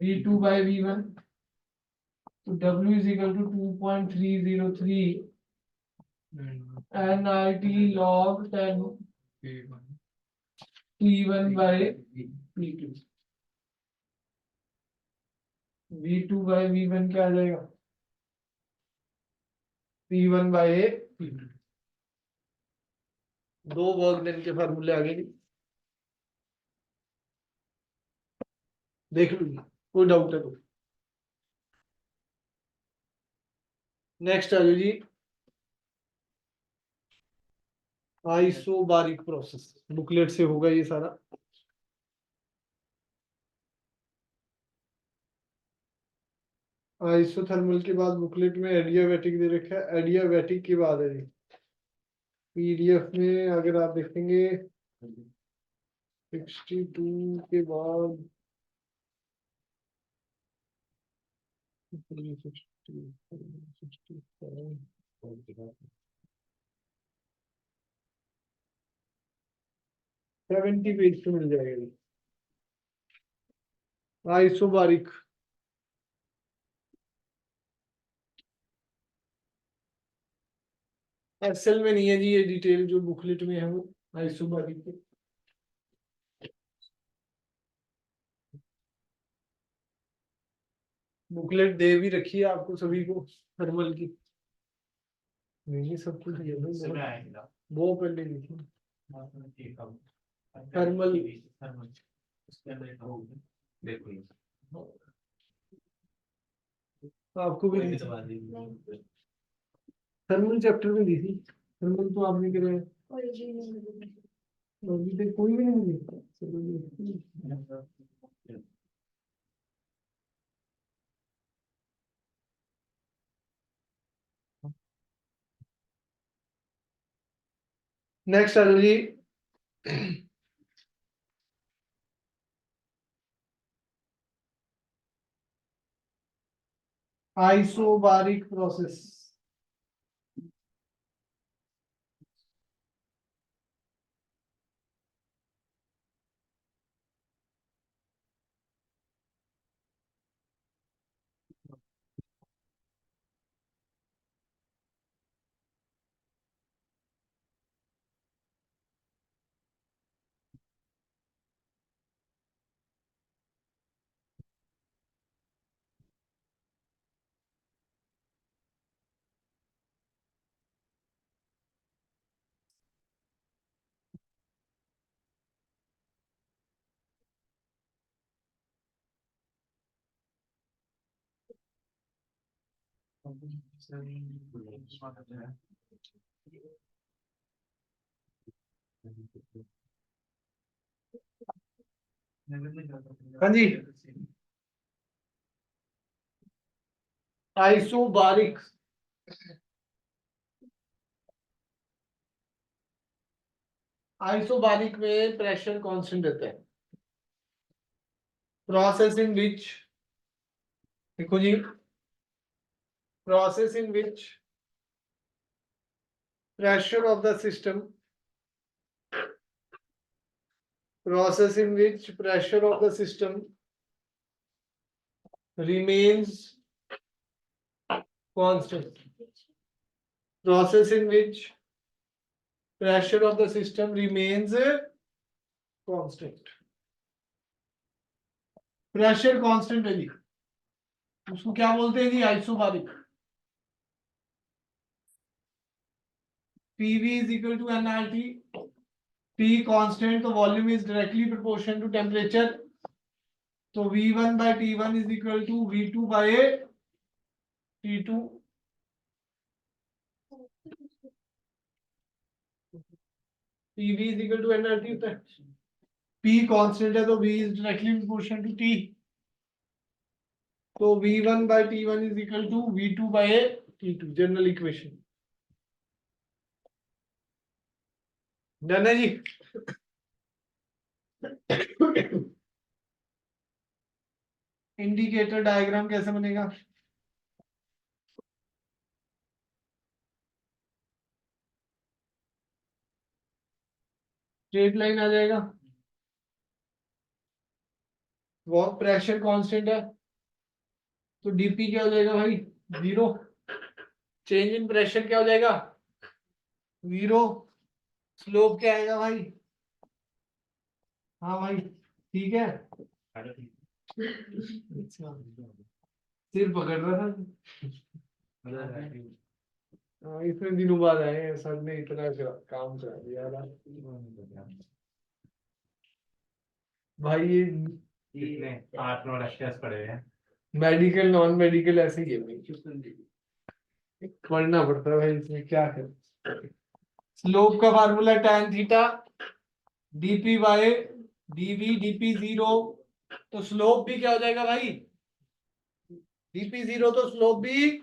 V2 बाय V1। तो W is equal to 2.303 NRT log 10 P1 by P2। V2 by V1 क्या आ जाएगा, P1 बाय P2। दो वर्क डन के फार्मूले आ गए जी। देख लो, कोई डाउट है तो नेक्स्ट आ जाओ जी, आइसोबारिक प्रोसेस। बुकलेट से होगा ये सारा। आइसोथर्मल के बाद बुकलेट में एडियाबैटिक दे रखा है, एडियाबैटिक के बाद है जी पीडीएफ में अगर आप देखेंगे 62 के बाद 70 पेज पे मिल जाएगा जी आइसोबारिक। एक्सेल में नहीं है जी ये डिटेल, जो बुकलेट में है वो आइसोबारिक की। बुकलेट दे भी रखी है आपको सभी को थर्मल की। नहीं सब कुछ ये वो पहले लिखी थर्मल। आपको भी थर्मल चैप्टर में दी थी, थर्मल तो आपने कराया, कोई भी नहीं मिली। अभी तक कोई भी नहीं मिली। चलो नेक्स्ट आ जाओ जी। Isobaric process. हाँ जी, आइसोबारिक, आइसोबारिक में प्रेशर कांस्टेंट रहता है। प्रोसेस इन विच, देखो जी, process in which pressure of the system, process in which pressure of the system remains constant, process in which pressure of the system remains constant, pressure constant है जी, उसको क्या बोलते हैं जी, isobaric. PV is equal to nRT, T constant, तो volume is directly proportional to temperature, तो V1 by T1 is equal to V2 by T2। PV is equal to nRT होता है, P कांस्टेंट है तो V is directly proportional to T, तो V1 by T1 is equal to V2 by T2, general equation. Done है जी। इंडिकेटर डायग्राम कैसे बनेगा, स्ट्रेट लाइन आ जाएगा, वो प्रेशर कांस्टेंट है तो डीपी क्या हो जाएगा भाई, जीरो, चेंज इन प्रेशर क्या हो जाएगा, जीरो, स्लोप क्या आएगा भाई, हाँ भाई ठीक है, अच्छा, सिर पकड़ रहा था। हाँ, इतने दिनों बाद आए हैं सर ने, इतना काम करा दिया भाई। ये कितने 8-9 लेक्चर्स पढ़े हैं, मेडिकल नॉन मेडिकल ऐसे ही है भाई, पढ़ना पड़ता है भाई, इसमें क्या है। स्लोप का formula tan theta dp bye dv, dp zero, तो स्लोप भी क्या हो जाएगा भाई, dp जीरो, तो स्लोप भी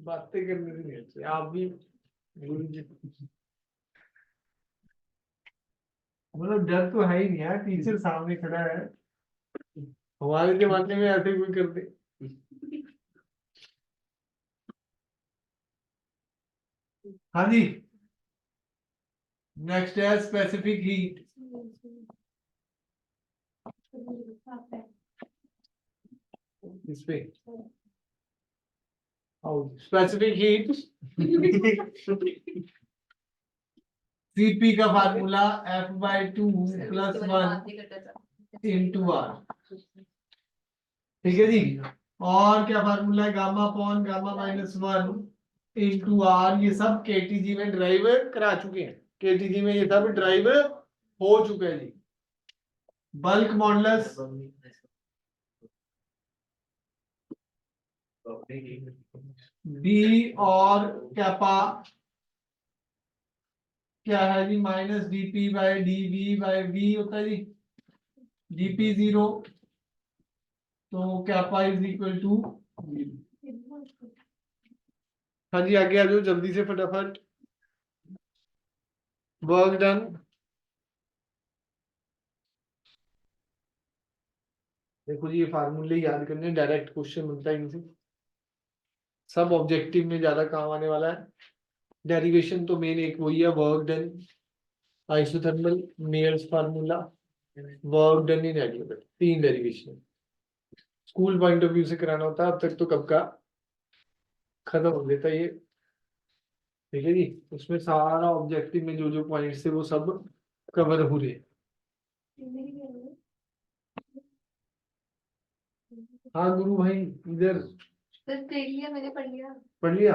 बातें करने से नहीं अच्छे आप भी, गुरु जी, मतलब डर तो है ही नहीं यार, टीचर सामने खड़ा है। हमारे जमाने में ऐसे कोई करते। हाँ जी, नेक्स्ट है स्पेसिफिक हीट। इस पे स्पेसिफिक हीट सीपी का फार्मूला F/2 + 1 × R। ठीक है जी। और क्या फार्मूला है, गामा अपॉन गामा -1 × R। ये सब केटीजी में ड्राइव करा चुके हैं, केटीजी में ये सब ड्राइव हो चुका है जी। बल्क मॉडुलस डी और कैपा क्या है जी, -dp/dv/v होता है जी। dp 0 तो कैपा = 0। हाँ जी, आगे आ जाओ जल्दी से फटाफट। Work done. देखो जी, ये फार्मूले याद करने, डायरेक्ट क्वेश्चन बनता है इनसे, सब ऑब्जेक्टिव में ज्यादा काम आने वाला है। डेरिवेशन तो मेन एक वही है, work done, isothermal, Mayer's formula, work done in adiabatic, 3 derivation. School point of view से कराना होता है, अब तक तो कब का खत्म हो गया था ये। ठीक है जी, उसमें सारा ऑब्जेक्टिव में जो जो पॉइंट्स थे वो सब कवर हो रहे। हाँ गुरु भाई, इधर बस देख लिया मैंने, पढ़ लिया। पढ़ लिया।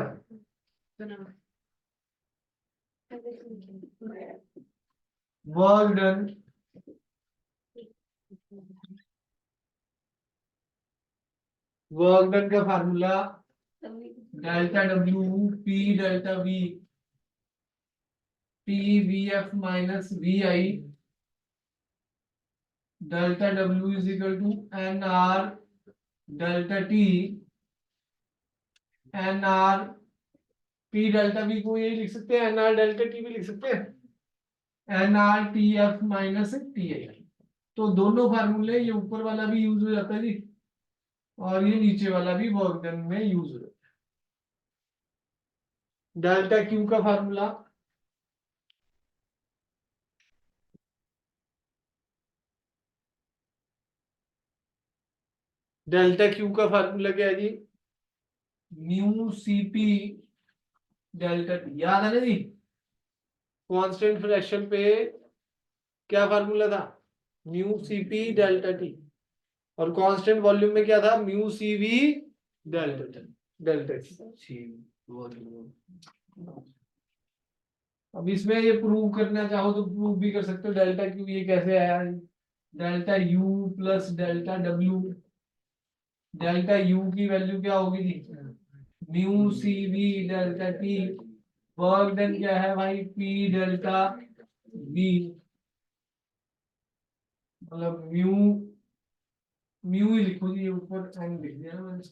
वर्क डन का formula delta W P delta V P VF - VI delta W = NR delta T NR P delta V को यही लिख सकते हैं, NR डेल्टा T भी लिख सकते हैं, NRTF - TI। तो दोनों फार्मूले, ये ऊपर वाला भी यूज हो जाता है जी, और ये नीचे वाला भी वर्क डन में यूज हो जाता है। डेल्टा Q का फार्मूला क्या है जी, μCp डेल्टा T। याद है ना जी, कांस्टेंट फ्रैक्शन पे क्या फार्मूला था, μCp डेल्टा T, और कांस्टेंट वॉल्यूम में क्या था, μCv डेल्टा T। अब इसमें ये प्रूव करना चाहो तो प्रूव भी कर सकते हो, डेल्टा Q ये कैसे आया, delta U + delta W। Delta U की वैल्यू क्या होगी जी, μCv delta T। Work done क्या है भाई, P डेल्टा V, मतलब म्यू ही लिखो जी, ऊपर एन लिख दिया ना मैंने।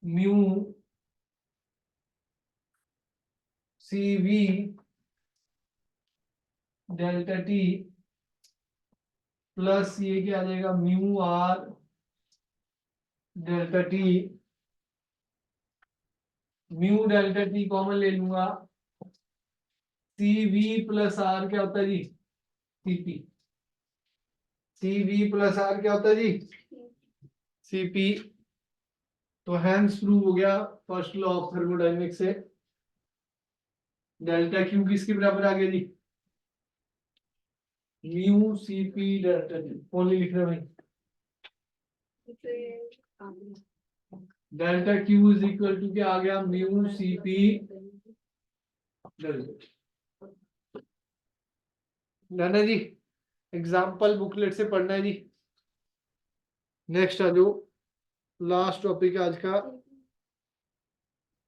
Mu CV delta T plus ये क्या आ जाएगा, μR delta T। Mu delta T common ले लूंगा, CV + R क्या होता है जी, CP। CV + R क्या होता है जी, CP। तो हैंस प्रूव हो गया फर्स्ट लॉ ऑफ थर्मोडायनेमिक्स से। डेल्टा Q किसके बराबर आ गया जी, μCp डेल्टा T। ओनली लिख रहे भाई, डेल्टा Q = क्या आ गया, μCp डेल्टा। ना जी, एग्जाम्पल बुकलेट से पढ़ना है जी। नेक्स्ट आ जाओ, लास्ट टॉपिक आज का,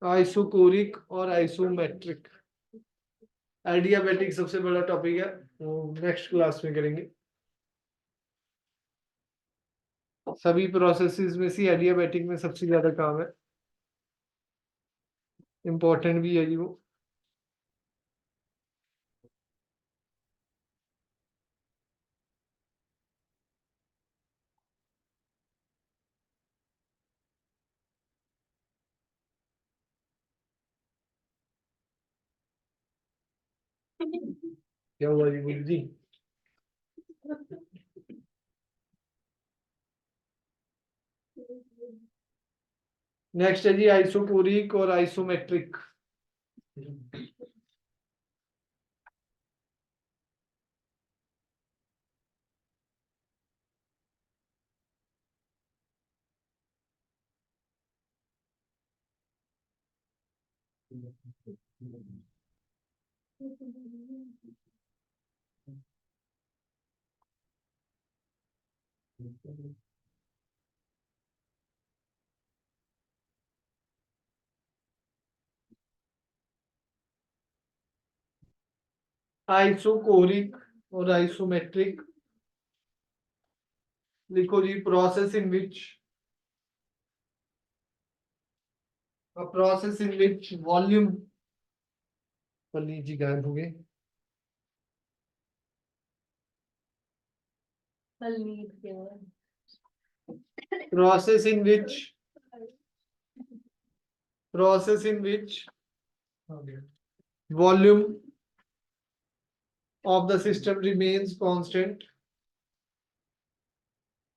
आइसोकोरिक और आइसोमेट्रिक। एडियाबैटिक सबसे बड़ा टॉपिक है, नेक्स्ट क्लास में करेंगे। सभी प्रोसेसेस में से एडियाबैटिक में सबसे ज्यादा काम है, इंपॉर्टेंट भी है जी वो। क्या हुआ जी गुरु जी? नेक्स्ट है जी आइसोकोरिक और आइसोमेट्रिक। आइसोकोरिक और आइसोमेट्रिक लिखो जी। Process in which a process in which volume पल्ली जी गायब हो गए। process in which volume of the system remains constant।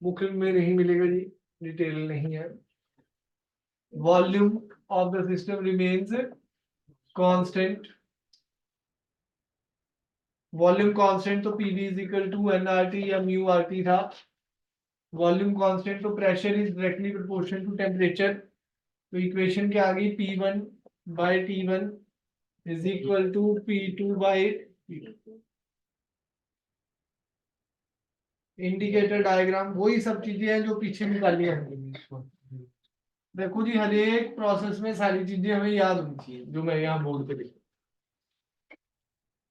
Book में नहीं मिलेगा जी, डिटेल नहीं है। Volume of the system remains constant. Volume constant तो PV is equal to nRT या म्यू आरटी था। वॉल्यूम कांस्टेंट तो pressure is directly proportional to temperature. तो इक्वेशन क्या आ गई? P1 by T1 is equal to P2 by P2। Indicator diagram वही सब चीजें हैं जो पीछे निकाली हमने। देखो जी, हर एक प्रोसेस में सारी चीजें हमें याद होनी चाहिए जो मैं यहाँ बोर्ड पे लिखा।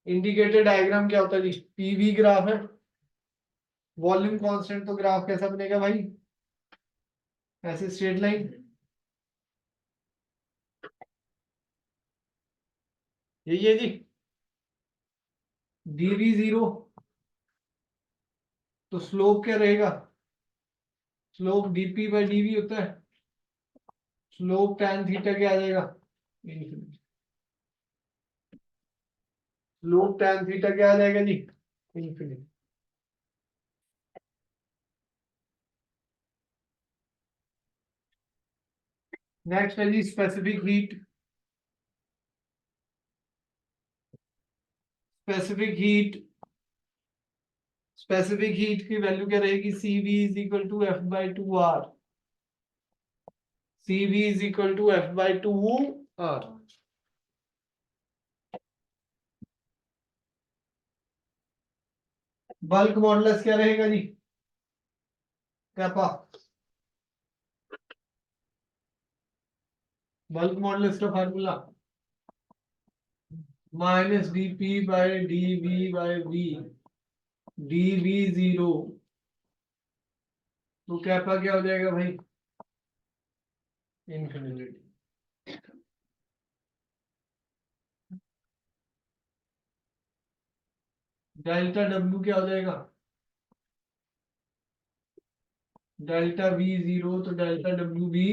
इंडिकेटर डायग्राम क्या होता है जी? पीवी ग्राफ है। वॉल्यूम कांस्टेंट तो ग्राफ कैसा बनेगा भाई? ऐसे स्ट्रेट लाइन। यही है जी। डीवी जीरो तो स्लोप क्या रहेगा? स्लोप डीपी बाई डीवी होता है। स्लोप tan थीटा क्या आ जाएगा? स्लोप tan थीटा क्या आ जाएगा जी? इन्फिनिटी। नेक्स्ट है जी specific heat. Specific heat specific heat की वैल्यू क्या रहेगी? CV is equal to F by 2R। CV is equal to F by 2R। Bulk modulus क्या रहेगा जी? कैपा। बल्क मॉडुलस का formula minus dP by dV by V। dV zero तो कैपा क्या हो जाएगा भाई? इन्फिनिटी। डेल्टा W क्या हो जाएगा? डेल्टा V जीरो तो डेल्टा W भी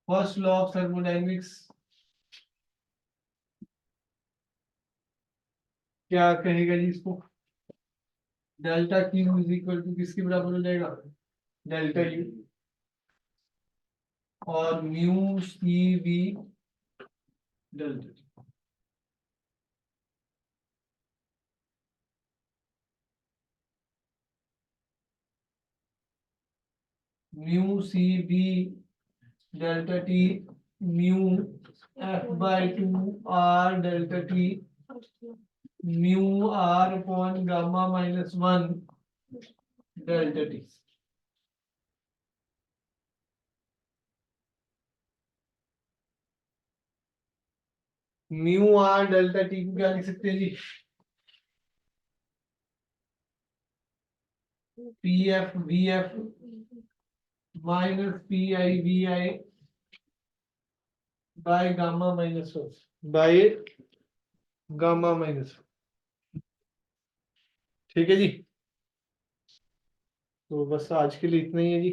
फर्स्ट लॉ ऑफ थर्मोडायनेमिक्स क्या कहेगा जी इसको? Delta Q is equal to किसके बराबर हो जाएगा? Delta U। और mu CV delta T। Mu CV delta T mu F by 2R delta T mu R upon gamma minus 1 delta T। Mu R delta T को क्या लिख सकते हैं जी? PF VF minus PI VI by gamma minus 1 by gamma minus. ठीक है जी। तो बस आज के लिए इतना ही है जी।